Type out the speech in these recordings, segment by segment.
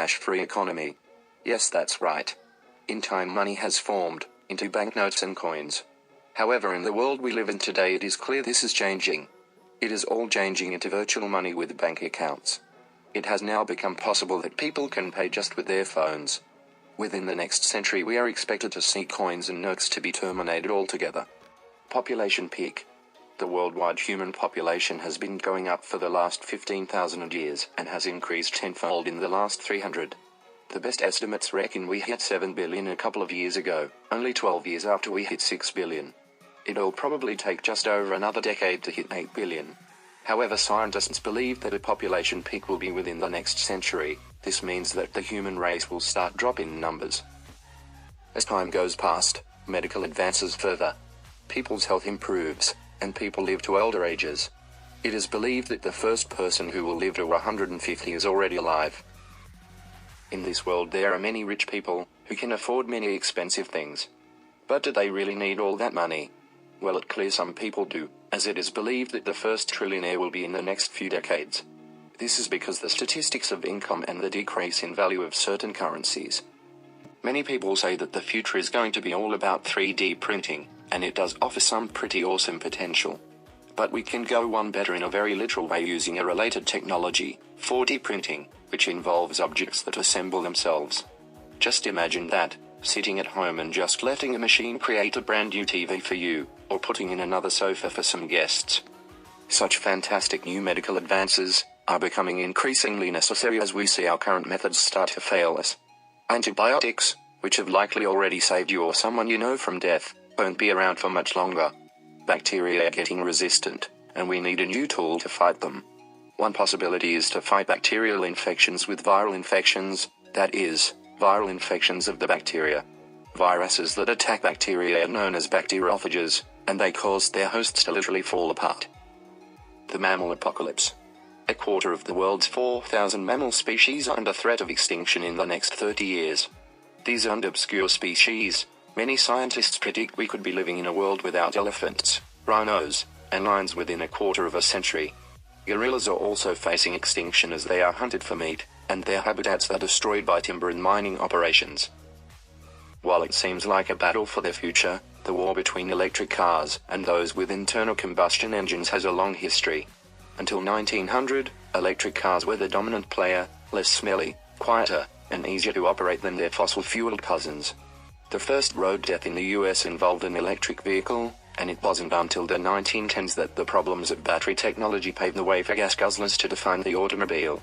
cash-free economy. Yes, that's right. In time, money has formed into banknotes and coins. However, in the world we live in today, it is clear this is changing. It is all changing into virtual money with bank accounts. It has now become possible that people can pay just with their phones. Within the next century, we are expected to see coins and notes to be terminated altogether. Population peak. The worldwide human population has been going up for the last 15,000 years and has increased tenfold in the last 300. The best estimates reckon we hit 7 billion a couple of years ago, only 12 years after we hit 6 billion. It'll probably take just over another decade to hit 8 billion. However, scientists believe that a population peak will be within the next century. This means that the human race will start dropping in numbers. As time goes past, medical advances further. People's health improves, and people live to older ages. It is believed that the first person who will live to 150 is already alive. In this world, there are many rich people who can afford many expensive things. But do they really need all that money? Well, it's clear some people do, as it is believed that the first trillionaire will be in the next few decades. This is because the statistics of income and the decrease in value of certain currencies. Many people say that the future is going to be all about 3D printing, and it does offer some pretty awesome potential. But we can go one better in a very literal way using a related technology, 4D printing, which involves objects that assemble themselves. Just imagine that, sitting at home and just letting a machine create a brand new TV for you, or putting in another sofa for some guests. Such fantastic new medical advances are becoming increasingly necessary as we see our current methods start to fail us. Antibiotics, which have likely already saved you or someone you know from death, won't be around for much longer. Bacteria are getting resistant, and we need a new tool to fight them. One possibility is to fight bacterial infections with viral infections, that is, viral infections of the bacteria. Viruses that attack bacteria are known as bacteriophages, and they cause their hosts to literally fall apart. The Mammal Apocalypse. A quarter of the world's 4,000 mammal species are under threat of extinction in the next 30 years. These aren't obscure species. Many scientists predict we could be living in a world without elephants, rhinos, and lions within a quarter of a century. Gorillas are also facing extinction as they are hunted for meat, and their habitats are destroyed by timber and mining operations. While it seems like a battle for their future, the war between electric cars and those with internal combustion engines has a long history. Until 1900, electric cars were the dominant player, less smelly, quieter, and easier to operate than their fossil-fueled cousins. The first road death in the US involved an electric vehicle, and it wasn't until the 1910s that the problems of battery technology paved the way for gas guzzlers to define the automobile.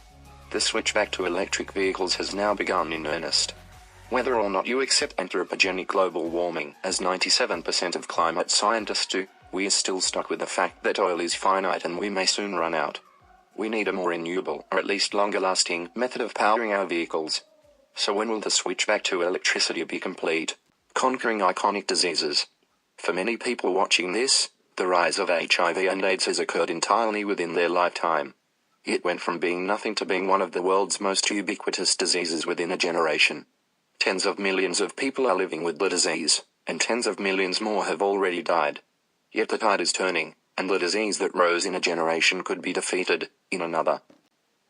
The switch back to electric vehicles has now begun in earnest. Whether or not you accept anthropogenic global warming, as 97% of climate scientists do, we are still stuck with the fact that oil is finite and we may soon run out. We need a more renewable, or at least longer-lasting, method of powering our vehicles. So when will the switch back to electricity be complete? Conquering iconic diseases. For many people watching this, the rise of HIV and AIDS has occurred entirely within their lifetime. It went from being nothing to being one of the world's most ubiquitous diseases within a generation. Tens of millions of people are living with the disease, and tens of millions more have already died. Yet the tide is turning, and the disease that rose in a generation could be defeated in another.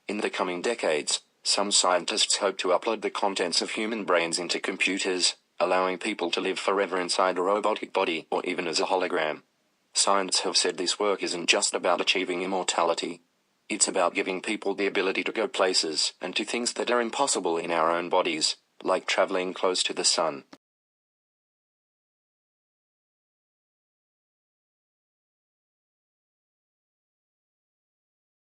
In the coming decades, some scientists hope to upload the contents of human brains into computers, allowing people to live forever inside a robotic body or even as a hologram. Scientists have said this work isn't just about achieving immortality. It's about giving people the ability to go places and to things that are impossible in our own bodies, like traveling close to the sun.